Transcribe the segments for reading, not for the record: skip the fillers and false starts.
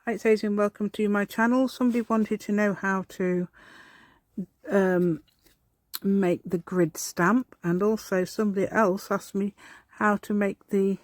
Hi, it's Daisy and welcome to my channel. Somebody wanted to know how to make the grid stamp, and also somebody else asked me how to make the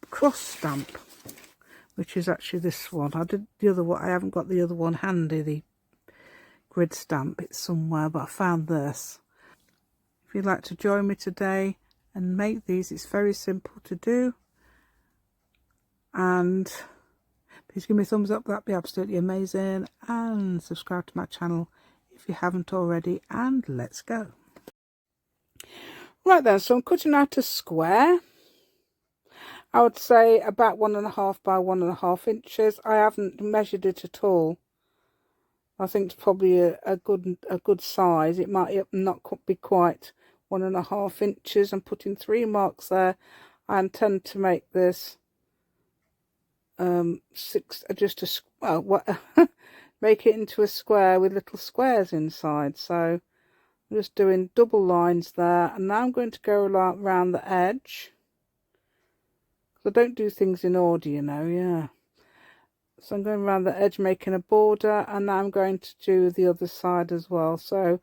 cross stamp, which is actually this one. I did the other one. I haven't got the other one handy, the grid stamp. It's somewhere, but I found this. If you'd like to join me today and make these, it's very simple to do. And please give me a thumbs up, that'd be absolutely amazing, and subscribe to my channel if you haven't already, and let's go. Right then, so I'm cutting out a square. I would say about 1.5 by 1.5 inches. I haven't measured it at all. I think it's probably a good size. It might not be quite 1.5 inches. I'm putting 3 marks there. I intend to make this make it into a square with little squares inside. So I'm just doing double lines there, and now I'm going to go around the edge. I don't do things in order, you know. Yeah, so I'm going around the edge making a border, and now I'm going to do the other side as well. So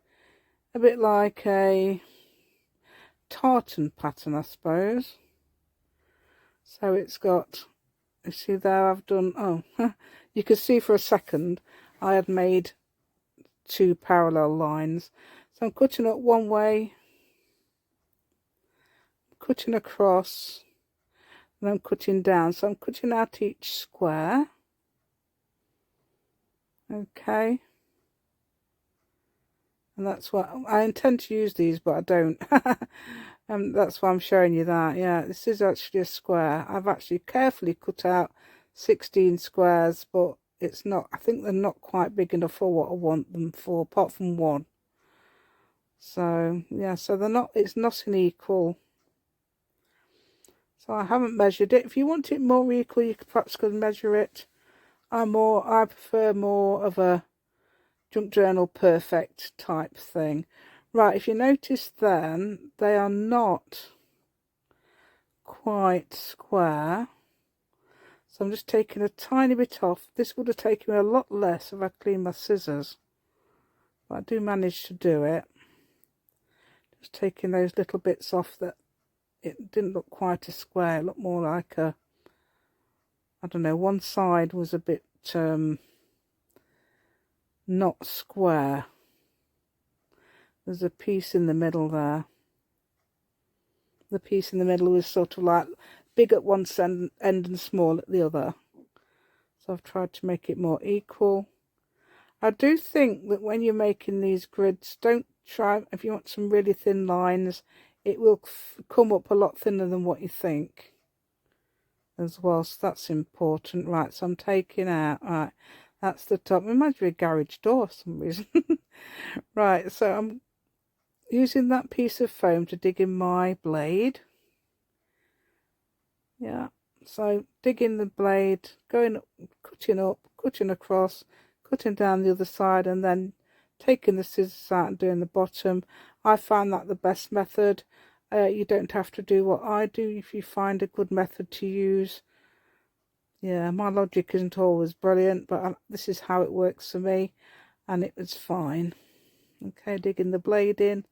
a bit like a tartan pattern, I suppose. So it's got, you see there, I've done, oh, you could see for a second I had made 2 parallel lines. So I'm cutting up one way, cutting across, and I'm cutting down. So I'm cutting out each square. Okay. And that's what I intend to use these, but I don't. That's why I'm showing you that. Yeah, this is actually a square. I've actually carefully cut out 16 squares, but it's not, I think they're not quite big enough for what I want them for, apart from one. So yeah, so they're not, it's not an equal. So I haven't measured it. If you want it more equal, you could perhaps measure it. I prefer more of a junk journal perfect type thing. Right, if you notice then, they are not quite square. So I'm just taking a tiny bit off. This would have taken me a lot less if I cleaned my scissors. But I do manage to do it. Just taking those little bits off that it didn't look quite a square. It looked more like a, I don't know, one side was a bit not square. There's a piece in the middle there. The piece in the middle was sort of like big at one end and small at the other. So I've tried to make it more equal. I do think that when you're making these grids, don't try, if you want some really thin lines, it will come up a lot thinner than what you think as well. So that's important. Right, so I'm taking out, right, that's the top. It reminds me of a garage door for some reason. Right, so I'm using that piece of foam to dig in my blade. Yeah, so digging the blade, going up, cutting across, cutting down the other side, and then taking the scissors out and doing the bottom. I found that the best method. You don't have to do what I do if you find a good method to use. Yeah, my logic isn't always brilliant, but this is how it works for me, and it was fine. Okay, digging the blade in.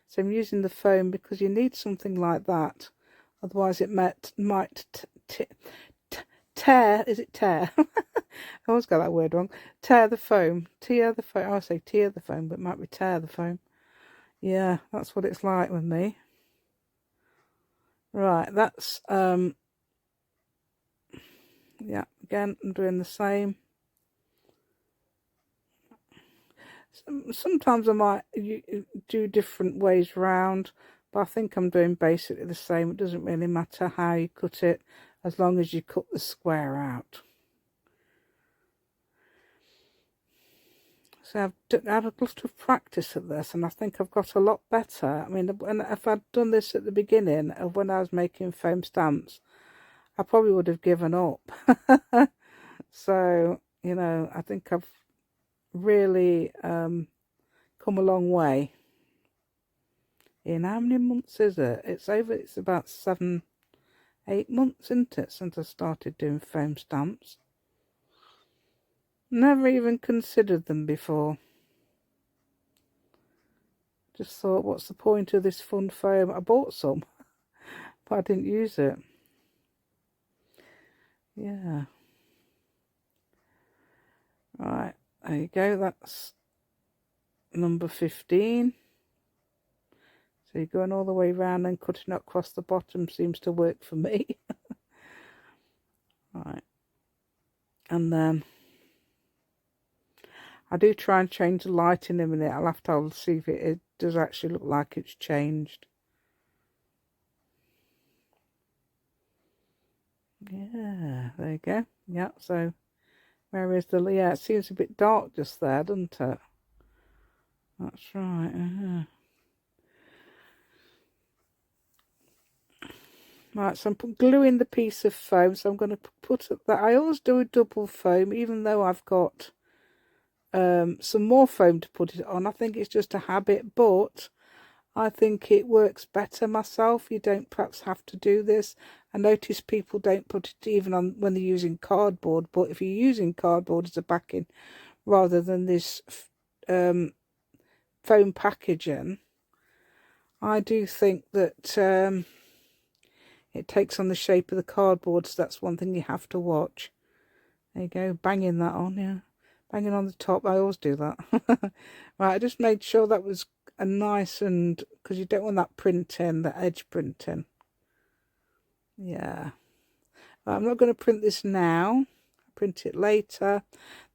So I'm using the foam because you need something like that. Otherwise it might tear. Is it tear? I always got that word wrong. Tear the foam. Tear the foam. I say tear the foam, but it might be tear the foam. Yeah, that's what it's like with me. Right, that's yeah, again I'm doing the same. Sometimes I might do different ways round, but I think I'm doing basically the same. It doesn't really matter how you cut it, as long as you cut the square out. So I've had a lot of practice at this, and I think I've got a lot better. I mean, if I'd done this at the beginning of when I was making foam stamps, I probably would have given up. So, you know, I think I've really come a long way. In how many months is it? It's about 7, 8 months, isn't it, since I started doing foam stamps. Never even considered them before. Just thought, what's the point of this fun foam? I bought some, but I didn't use it. Yeah. Right, there you go. That's number 15. So you're going all the way around and cutting across the bottom seems to work for me. Right. And then I do try and change the light in a minute. I'll see if it does actually look like it's changed. Yeah, there you go. Yeah, so where is the... Yeah, it seems a bit dark just there, doesn't it? That's right. Right, so I'm gluing the piece of foam. So I'm going to put that. I always do a double foam, even though I've got some more foam to put it on. I think it's just a habit, but I think it works better myself. You don't perhaps have to do this. I notice people don't put it even on when they're using cardboard, but if you're using cardboard as a backing rather than this foam packaging, I do think that it takes on the shape of the cardboard, so that's one thing you have to watch. There you go, banging that on, yeah. Banging on the top, I always do that. Right, I just made sure that was a nice, and because you don't want that printing, the edge printing. Yeah. Right, I'm not going to print this now. I'll print it later.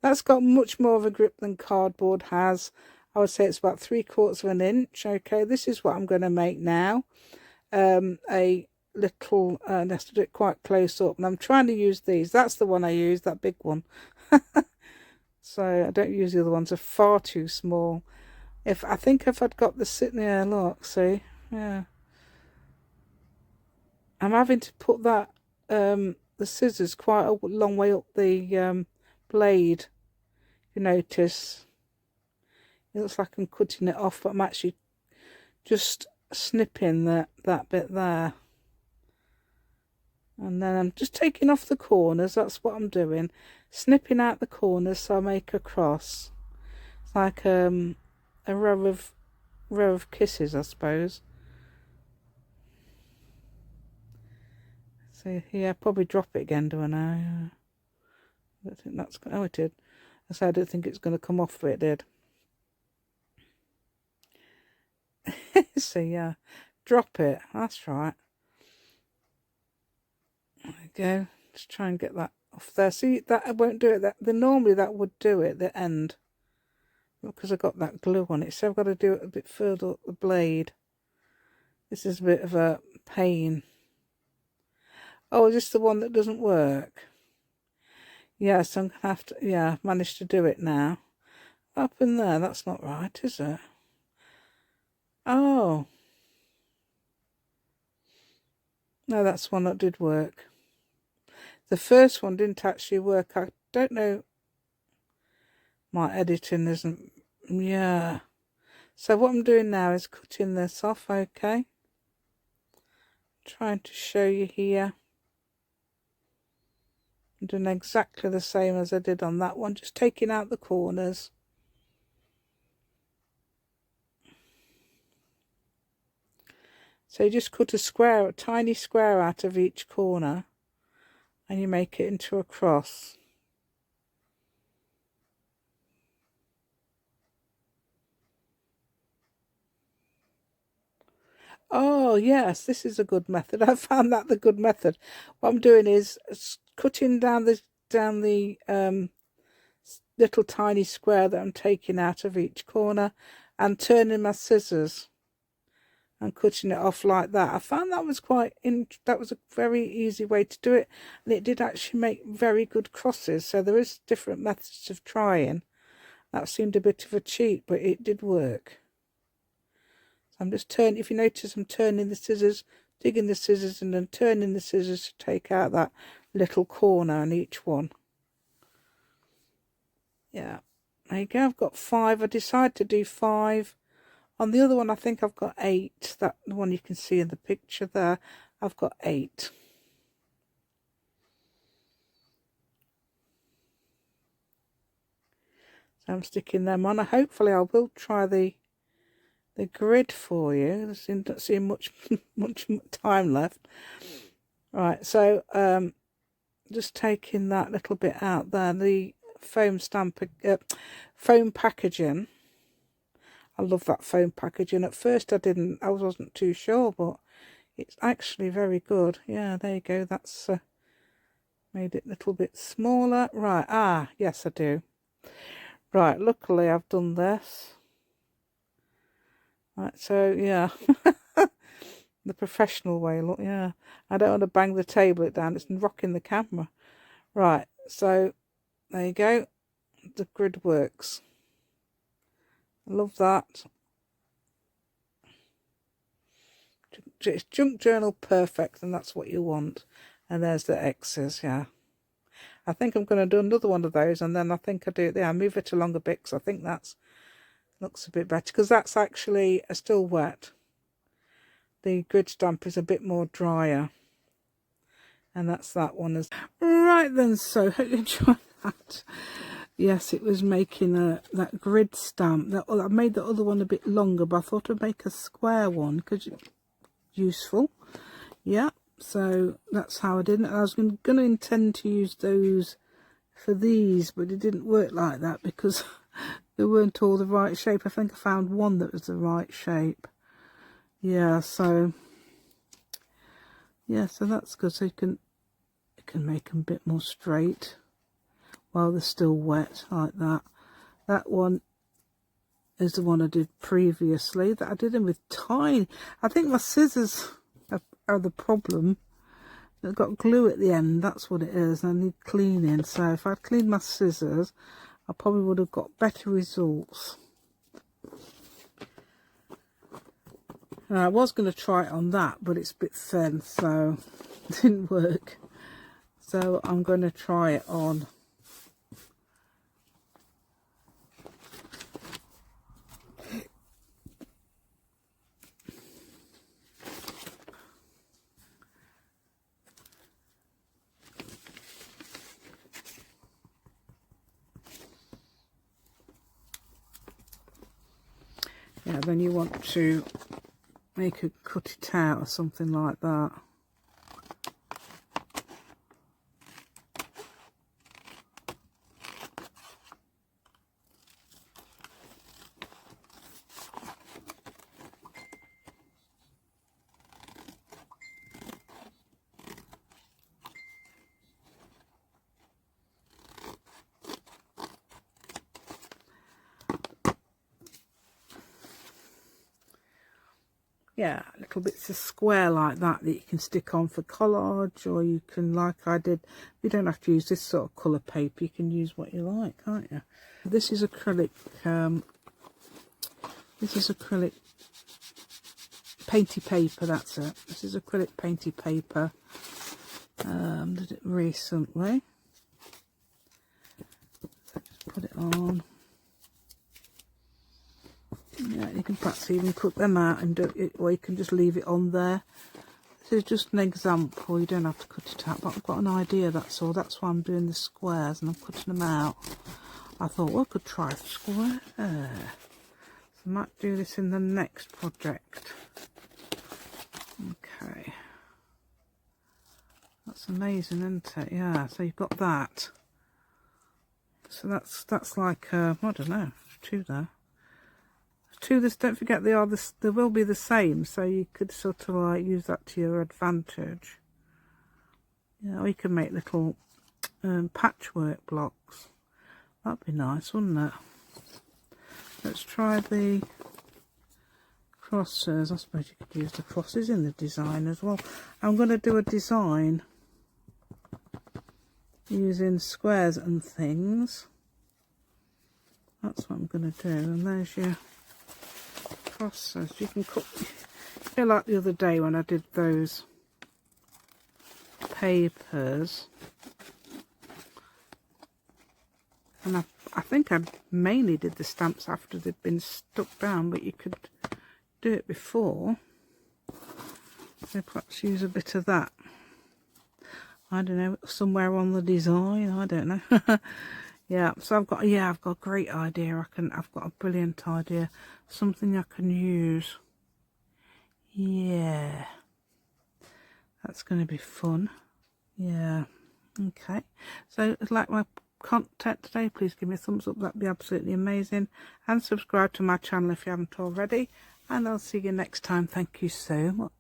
That's got much more of a grip than cardboard has. I would say it's about 3/4 of an inch. Okay, this is what I'm going to make now. A little, let's do it quite close up, and I'm trying to use these. That's the one I use, that big one. So I don't use the other ones, they're far too small. I think if I'd got the sitting there, look, see, yeah. I'm having to put that the scissors quite a long way up the blade. You notice it looks like I'm cutting it off, but I'm actually just snipping that bit there. And then I'm just taking off the corners. That's what I'm doing, snipping out the corners so I make a cross. It's like a row of kisses, I suppose. So yeah, probably drop it again, do I now? I don't think that's... Oh, it did. I don't think it's going to come off, but it did. So yeah, drop it. That's right. There we go. Just try and get that off there. See, that I won't do it. Normally that would do it, the end, because I got that glue on it. So I've got to do it a bit further up the blade. This is a bit of a pain. Oh, is this the one that doesn't work? Yes, I'm going to have to... Yeah, I've managed to do it now. Up in there, that's not right, is it? Oh. No, that's one that did work. The first one didn't actually work. I don't know. My editing isn't... Yeah. So what I'm doing now is cutting this off, okay? Trying to show you here. I'm doing exactly the same as I did on that one, just taking out the corners. So you just cut a tiny square out of each corner, and you make it into a cross. Oh yes, this is a good method. I found that the good method. What I'm doing is cutting down the little tiny square that I'm taking out of each corner, and turning my scissors and cutting it off like that. I found that was that was a very easy way to do it, and it did actually make very good crosses. So there is different methods of trying. That seemed a bit of a cheat, but it did work. So I'm just turning, if you notice, I'm turning the scissors, digging the scissors, and then turning the scissors to take out that little corner on each one. Yeah, there you go. I've got 5. I decided to do 5. On the other one, I think I've got 8. That the one you can see in the picture there, I've got 8. I'm sticking them on. Hopefully I will try the grid for you. I don't see much time left. Right, so just taking that little bit out there, the foam foam packaging. I love that foam packaging. At first I wasn't too sure, but it's actually very good. Yeah, there you go. That's made it a little bit smaller. Right, yes I do. Right, luckily I've done this. Right, so yeah. The professional way, look, yeah. I don't want to bang the table down, it's rocking the camera. Right, so there you go. The grid works. I love that. It's junk journal perfect, and that's what you want. And there's the X's, yeah. I think I'm going to do another one of those, and then I think I do it there. I move it along a bit, because I think that's looks a bit better, because that's actually still wet. The grid stamp is a bit more drier, and that's that one. Right then, so hope you enjoyed that. Yes, it was making that grid stamp. I made the other one a bit longer, but I thought I'd make a square one because it's useful. Yeah, so that's how I did it. I was going to intend to use those for these, but it didn't work like that because they weren't all the right shape. I think I found one that was the right shape. Yeah, so that's good. So you can make them a bit more straight while they're still wet, like that. That one is the one I did previously, that I did them with tiny. I think my scissors are the problem. They've got glue at the end, that's what it is. I need cleaning, so if I'd cleaned my scissors, I probably would have got better results. I was going to try it on that, but it's a bit thin, so it didn't work. So I'm going to try it on then you want to cut it out or something like that. Yeah, little bits of square like that you can stick on for collage, or you can, like I did, you don't have to use this sort of colour paper, you can use what you like, can't you? This is acrylic, painty paper, that's it. This is acrylic painty paper. Did it recently. So just put it on. Yeah, you can perhaps even cut them out and do it, or you can just leave it on there. This is just an example, you don't have to cut it out, but I've got an idea, that's all. That's why I'm doing the squares and I'm cutting them out. I thought, well, I could try a square. So I might do this in the next project. Okay. That's amazing, isn't it? Yeah, so you've got that. So that's like, I don't know, two there. Two, this, don't forget they will be the same, so you could sort of like use that to your advantage. Yeah, or you can make little patchwork blocks. That'd be nice, wouldn't it? Let's try the crosses. I suppose you could use the crosses in the design as well. I'm going to do a design using squares and things. That's what I'm going to do. And there's your crosses. You can cut, like the other day when I did those papers, and I think I mainly did the stamps after they'd been stuck down, but you could do it before. So perhaps use a bit of that, I don't know, somewhere on the design, I don't know. Yeah, so I've got a great idea. I've got a brilliant idea. Something I can use. Yeah. That's going to be fun. Yeah. Okay. So if you like my content today, please give me a thumbs up. That'd be absolutely amazing. And subscribe to my channel if you haven't already. And I'll see you next time. Thank you so much.